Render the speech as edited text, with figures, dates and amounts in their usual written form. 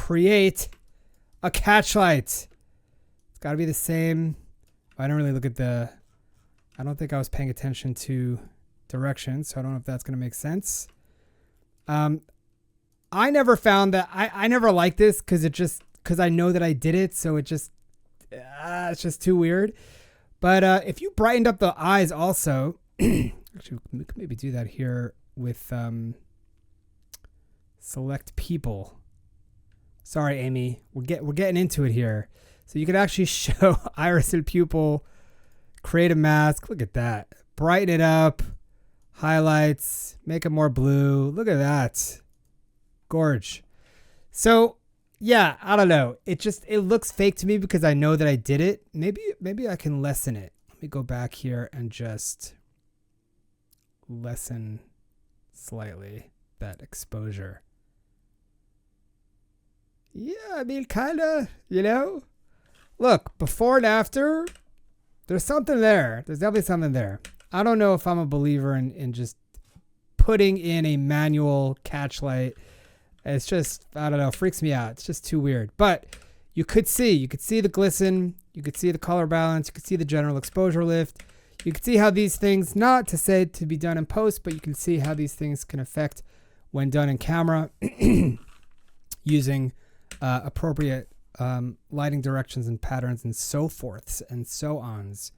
create a catch light. It's got to be the same. I don't really look at the, I don't think I was paying attention to directions, so I don't know if that's going to make sense. I never found that, I never liked this because I know that I did it, so it's just too weird. But if you brightened up the eyes also, actually we could maybe do that here with select people. Sorry, Amy, we're getting into it here. So you could actually show iris and pupil, create a mask. Look at that. Brighten it up, highlights, make it more blue. Look at that. Gorge. So yeah, I don't know. It looks fake to me because I know that I did it. Maybe I can lessen it. Let me go back here and just lessen slightly that exposure. Yeah, I mean, kind of, you know. Look, before and after, there's something there. There's definitely something there. I don't know if I'm a believer in just putting in a manual catch light. It's just, I don't know, freaks me out. It's just too weird. But you could see the glisten. You could see the color balance. You could see the general exposure lift. You can see how these things, not to say to be done in post, but you can see how these things can affect when done in camera using appropriate lighting directions and patterns and so forths and so ons.